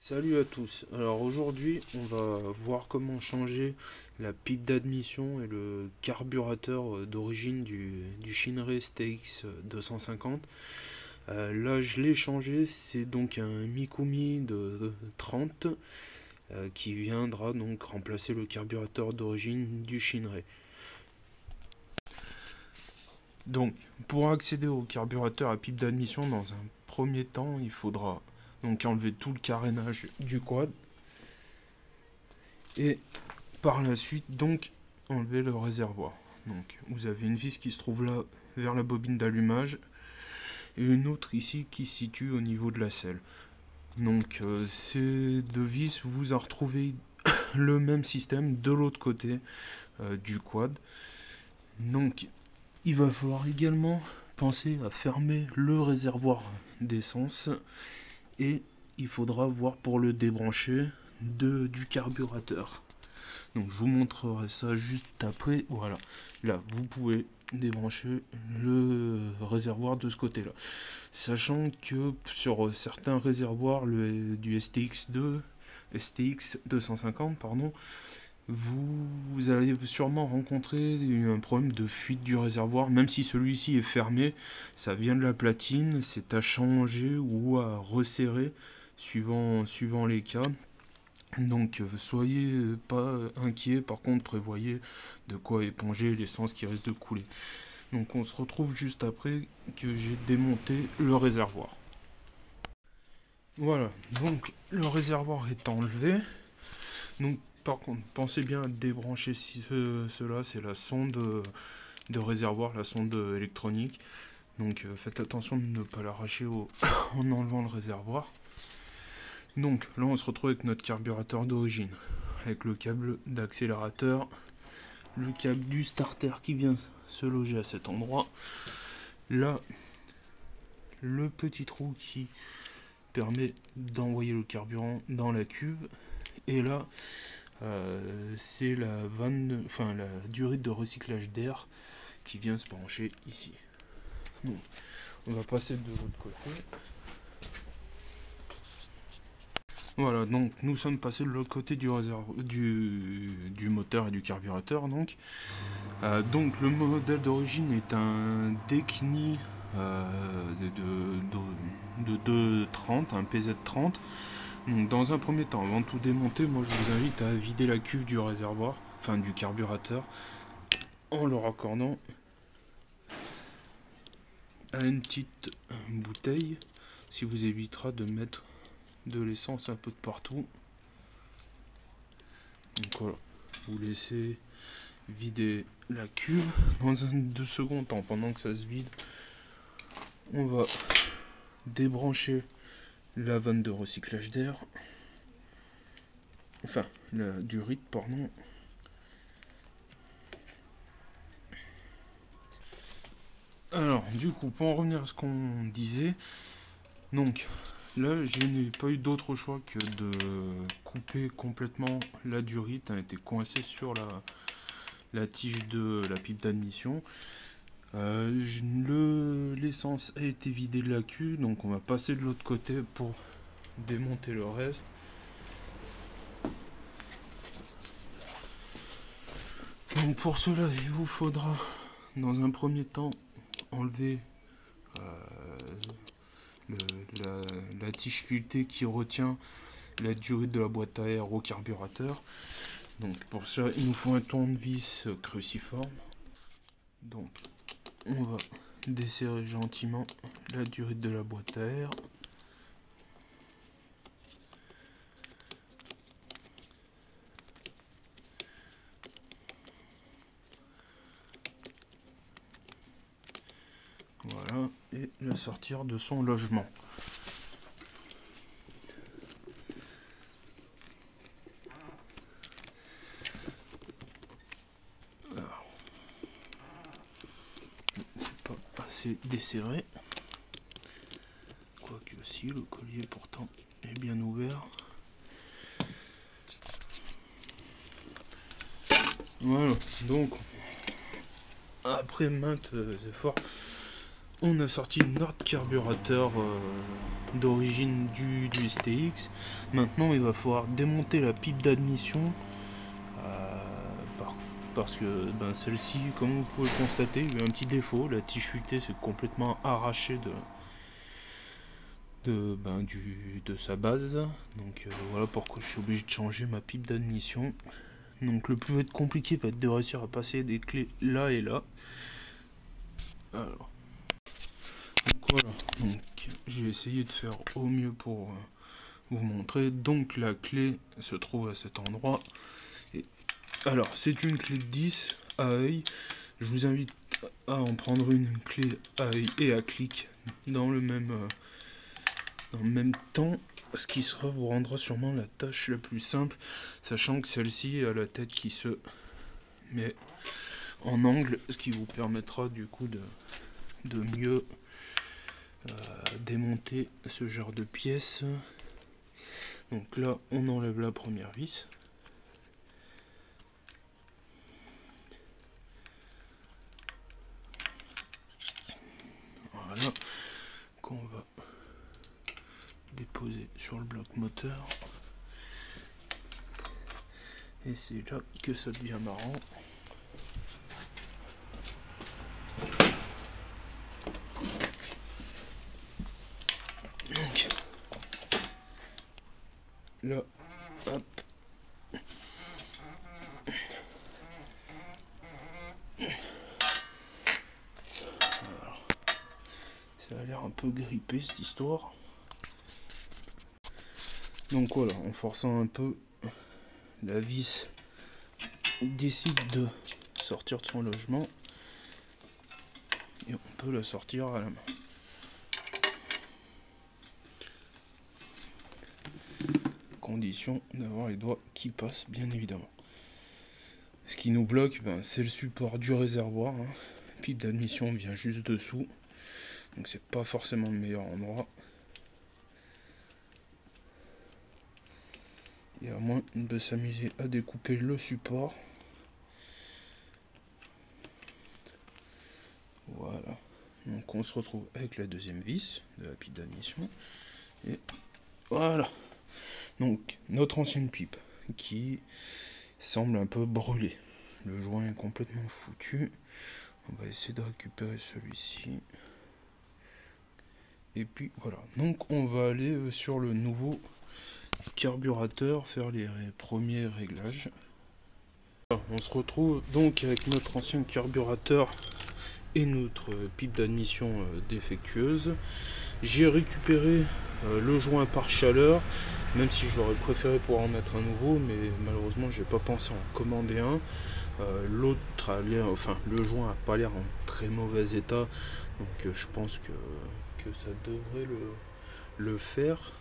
Salut à tous. Alors aujourd'hui, on va voir comment changer la pipe d'admission et le carburateur d'origine du Shinrei STX 250. Là, je l'ai changé, c'est donc un Mikumi de 30 qui viendra donc remplacer le carburateur d'origine du Shinrei. Donc, pour accéder au carburateur à pipe d'admission, dans un premier temps, il faudra donc enlever tout le carénage du quad et par la suite donc enlever le réservoir. Donc vous avez une vis qui se trouve là vers la bobine d'allumage et une autre ici qui se situe au niveau de la selle. Donc ces deux vis, vous en retrouvez le même système de l'autre côté du quad. Donc il va falloir également penser à fermer le réservoir d'essence et il faudra voir pour le débrancher du carburateur. Donc je vous montrerai ça juste après. Voilà, là vous pouvez débrancher le réservoir de ce côté là, sachant que sur certains réservoirs du STX 250 pardon, vous allez sûrement rencontrer un problème de fuite du réservoir. Même si celui-ci est fermé, ça vient de la platine, c'est à changer ou à resserrer suivant les cas. Donc soyez pas inquiets, par contre prévoyez de quoi éponger l'essence qui risque de couler. Donc on se retrouve juste après que j'ai démonté le réservoir. Voilà, donc le réservoir est enlevé. Donc par contre, pensez bien à débrancher cela, c'est la sonde de réservoir, la sonde électronique. Donc faites attention de ne pas l'arracher en enlevant le réservoir. Donc là on se retrouve avec notre carburateur d'origine, avec le câble d'accélérateur, le câble du starter qui vient se loger à cet endroit, là le petit trou qui permet d'envoyer le carburant dans la cuve, et là c'est la durite de recyclage d'air qui vient se brancher ici. Donc on va passer de l'autre côté. Voilà, donc nous sommes passés de l'autre côté du moteur et du carburateur. Donc le modèle d'origine est un Dekni de 230, un PZ30. Donc dans un premier temps, avant de tout démonter, moi je vous invite à vider la cuve du réservoir, enfin du carburateur, en le raccordant à une petite bouteille, ce qui vous évitera de mettre de l'essence un peu de partout. Donc voilà, vous laissez vider la cuve. Dans un second temps, pendant que ça se vide, on va débrancher la vanne de recyclage d'air, enfin la durite pardon. Alors du coup, pour en revenir à ce qu'on disait, donc là je n'ai pas eu d'autre choix que de couper complètement la durite. Elle était coincée sur la tige de la pipe d'admission. L'essence a été vidée de la cuve, donc on va passer de l'autre côté pour démonter le reste. Donc pour cela, il vous faudra dans un premier temps enlever la tige sculptée qui retient la durite de la boîte à air au carburateur. Donc pour ça, il nous faut un tournevis cruciforme. Donc on va desserrer gentiment la durite de la boîte à air. Voilà, et la sortir de son logement. C'est pas assez desserré. Quoique si, le collier pourtant est bien ouvert. Voilà, donc après maintes efforts, on a sorti notre carburateur d'origine du STX. Maintenant il va falloir démonter la pipe d'admission parce que celle-ci, comme vous pouvez le constater, il y a un petit défaut. La tige fuitée s'est complètement arrachée de sa base. Donc voilà pourquoi je suis obligé de changer ma pipe d'admission. Donc le plus compliqué va être de réussir à passer des clés là et là. Alors, donc voilà, donc j'ai essayé de faire au mieux pour vous montrer. Donc la clé se trouve à cet endroit. Alors c'est une clé de 10 à œil. Je vous invite à en prendre une clé à œil et à clic dans le même temps, ce qui vous rendra sûrement la tâche la plus simple, sachant que celle-ci a la tête qui se met en angle, ce qui vous permettra du coup de mieux démonter ce genre de pièces. Donc là on enlève la première vis. Voilà, qu'on va déposer sur le bloc moteur. Et c'est là que ça devient marrant. Donc là, hop. Alors, ça a l'air un peu grippé cette histoire. Donc voilà, en forçant un peu, la vis décide de sortir de son logement et on peut la sortir à la main. Condition d'avoir les doigts qui passent, bien évidemment. Ce qui nous bloque, c'est le support du réservoir. Hein. La pipe d'admission vient juste dessous, donc c'est pas forcément le meilleur endroit. Et à moins de s'amuser à découper le support. Voilà. Donc on se retrouve avec la deuxième vis de la pipe d'admission. Et voilà. Donc notre ancienne pipe qui semble un peu brûlée. Le joint est complètement foutu. On va essayer de récupérer celui-ci. Et puis voilà. Donc on va aller sur le nouveau carburateur, faire les premiers réglages. Alors, on se retrouve donc avec notre ancien carburateur et notre pipe d'admission défectueuse. J'ai récupéré le joint par chaleur, même si j'aurais préféré pouvoir en mettre un nouveau, mais malheureusement j'ai pas pensé en commander un. L'autre le joint a pas l'air en très mauvais état, donc je pense que ça devrait le faire.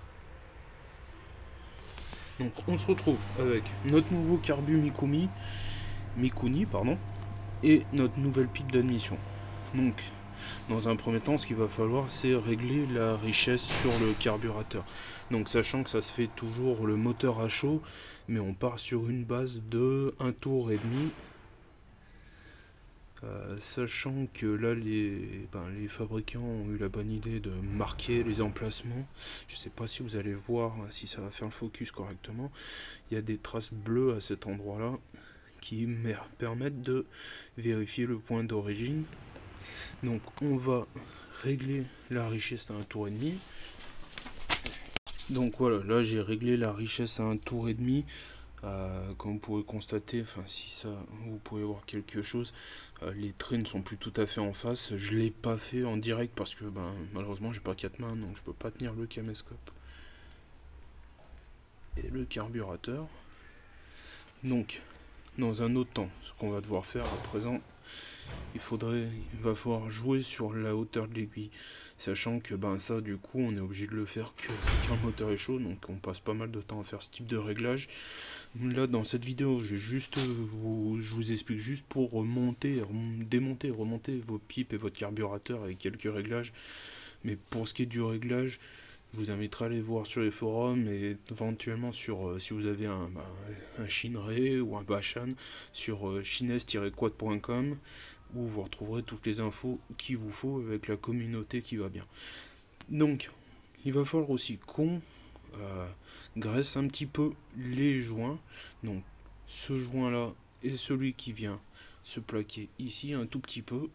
Donc on se retrouve avec notre nouveau carbu Mikuni et notre nouvelle pipe d'admission. Donc dans un premier temps, ce qu'il va falloir, c'est régler la richesse sur le carburateur. Donc sachant que ça se fait toujours le moteur à chaud, mais on part sur une base de 1 tour et demi. Sachant que là les fabricants ont eu la bonne idée de marquer les emplacements. Je sais pas si vous allez voir si ça va faire le focus correctement. Il y a des traces bleues à cet endroit là qui permettent de vérifier le point d'origine. Donc on va régler la richesse à 1 tour et demi. Donc voilà, là j'ai réglé la richesse à 1 tour et demi. Comme vous pouvez constater, si ça vous pouvez voir quelque chose, les traits ne sont plus tout à fait en face. Je l'ai pas fait en direct parce que malheureusement j'ai pas 4 mains, donc je peux pas tenir le caméscope et le carburateur. Donc dans un autre temps, ce qu'on va devoir faire à présent, il va falloir jouer sur la hauteur de l'aiguille, sachant que ça du coup on est obligé de le faire qu'un moteur est chaud, donc on passe pas mal de temps à faire ce type de réglage. Là dans cette vidéo je vous explique juste pour démonter et remonter vos pipes et votre carburateur avec quelques réglages, mais pour ce qui est du réglage, je vous inviterai à aller voir sur les forums et éventuellement sur si vous avez un Shinrei ou un Bashan sur chines-quad.com où vous retrouverez toutes les infos qu'il vous faut avec la communauté qui va bien. Donc il va falloir aussi qu'on graisse un petit peu les joints. Donc ce joint là et celui qui vient se plaquer ici un tout petit peu.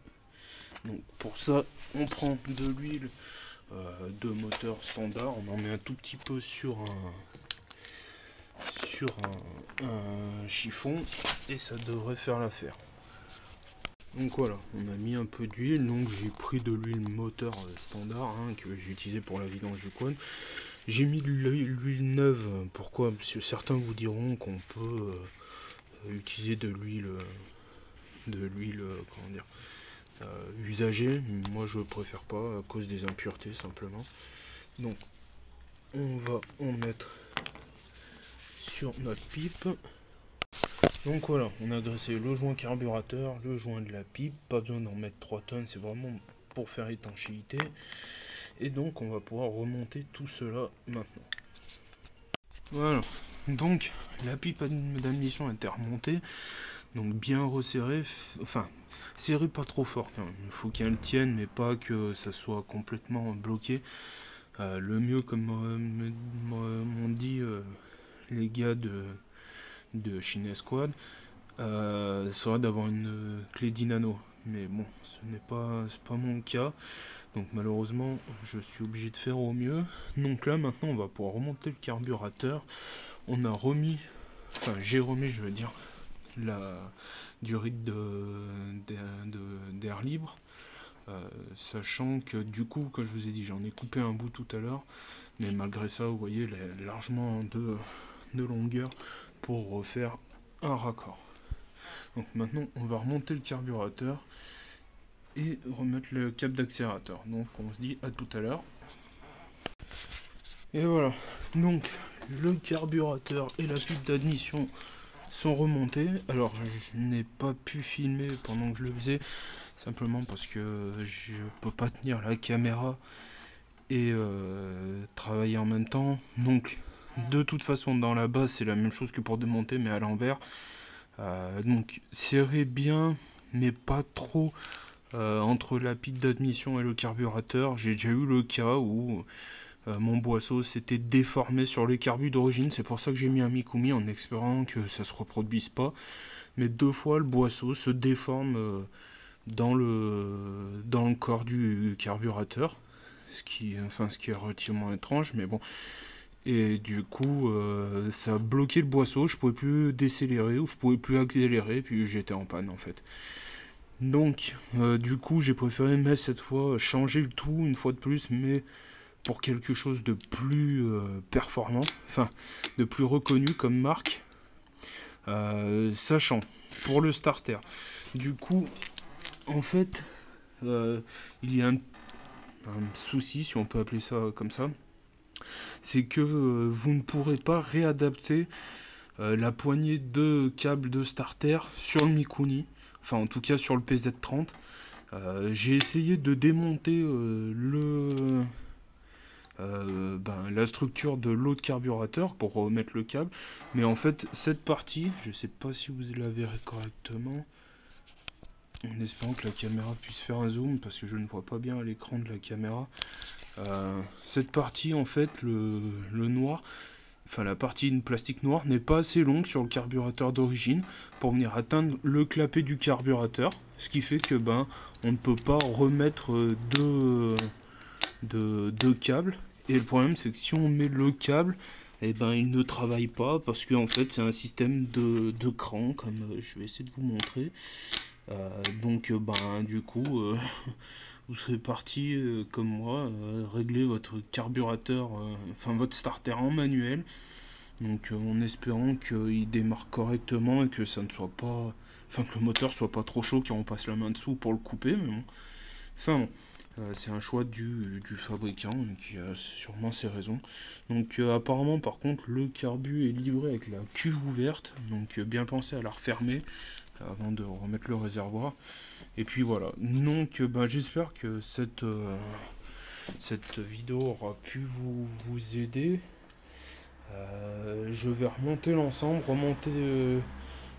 Donc pour ça on prend de l'huile de moteur standard, on en met un tout petit peu sur un chiffon et ça devrait faire l'affaire. Donc voilà, on a mis un peu d'huile, donc j'ai pris de l'huile moteur standard que j'ai utilisé pour la vidange du quad. J'ai mis de l'huile neuve, pourquoi? Parce que certains vous diront qu'on peut utiliser de l'huile comment dire, usagée. Moi je préfère pas à cause des impuretés simplement. Donc on va en mettre sur notre pipe. Donc voilà, on a dressé le joint carburateur, le joint de la pipe, pas besoin d'en mettre 3 tonnes, c'est vraiment pour faire étanchéité. Et donc on va pouvoir remonter tout cela maintenant. Voilà, donc la pipe d'admission a été remontée, donc bien resserrée, enfin serrée pas trop fort quand même. Il faut qu'elle tienne mais pas que ça soit complètement bloqué. Le mieux, comme m'ont dit les gars de Chine Squad, serait d'avoir une clé Dinano, mais bon, c'est pas mon cas, donc malheureusement je suis obligé de faire au mieux. Donc là maintenant on va pouvoir remonter le carburateur. On a remis, enfin j'ai remis, je veux dire, du rythme d'air libre, sachant que du coup, comme je vous ai dit, j'en ai coupé un bout tout à l'heure, mais malgré ça vous voyez largement de longueur pour refaire un raccord. Donc maintenant on va remonter le carburateur et remettre le câble d'accélérateur. Donc on se dit à tout à l'heure. Et voilà, donc le carburateur et la pipe d'admission sont remontés. Alors je n'ai pas pu filmer pendant que je le faisais, simplement parce que je peux pas tenir la caméra et travailler en même temps. Donc de toute façon dans la base c'est la même chose que pour démonter mais à l'envers. Donc serrez bien mais pas trop entre la pipe d'admission et le carburateur. J'ai déjà eu le cas où mon boisseau s'était déformé sur les carbus d'origine, c'est pour ça que j'ai mis un Mikumi en espérant que ça se reproduise pas. Mais 2 fois le boisseau se déforme dans le corps du carburateur, ce qui est relativement étrange, mais bon. Et du coup, ça a bloqué le boisseau, je pouvais plus décélérer ou je pouvais plus accélérer, puis j'étais en panne en fait. Donc, du coup, j'ai préféré mettre cette fois, changer le tout une fois de plus, mais pour quelque chose de plus performant, enfin de plus reconnu comme marque, sachant pour le starter. Du coup, en fait, il y a un souci, si on peut appeler ça comme ça, c'est que vous ne pourrez pas réadapter la poignée de câble de starter sur le Mikuni, enfin en tout cas sur le PZ30. J'ai essayé de démonter la structure de l'autre carburateur pour remettre le câble, mais en fait cette partie, je sais pas si vous la verrez correctement, en espérant que la caméra puisse faire un zoom parce que je ne vois pas bien à l'écran de la caméra. Cette partie en fait, le noir, enfin la partie de plastique noir n'est pas assez longue sur le carburateur d'origine pour venir atteindre le clapet du carburateur, ce qui fait que on ne peut pas remettre deux câbles. Et le problème c'est que si on met le câble, il ne travaille pas parce que en fait c'est un système de cran, comme je vais essayer de vous montrer. Donc du coup vous serez parti comme moi régler votre carburateur, enfin votre starter en manuel, donc en espérant qu'il démarre correctement et que ça ne soit pas, enfin que le moteur soit pas trop chaud quand on passe la main dessous pour le couper, mais bon, enfin bon. C'est un choix du fabricant qui a sûrement ses raisons. Donc apparemment par contre le carbu est livré avec la cuve ouverte, donc bien penser à la refermer avant de remettre le réservoir. Et puis voilà, donc j'espère que cette vidéo aura pu vous aider. Je vais remonter l'ensemble, remonter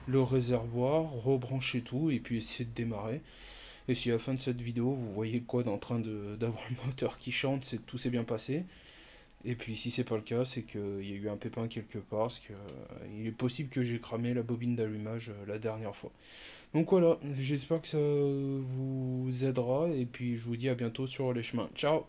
le réservoir, rebrancher tout et puis essayer de démarrer. Et si à la fin de cette vidéo vous voyez le code en train d'avoir le moteur qui chante, c'est que tout s'est bien passé. Et puis si c'est pas le cas, c'est qu'il y a eu un pépin quelque part, parce que il est possible que j'ai cramé la bobine d'allumage la dernière fois. Donc voilà, j'espère que ça vous aidera et puis je vous dis à bientôt sur les chemins. Ciao!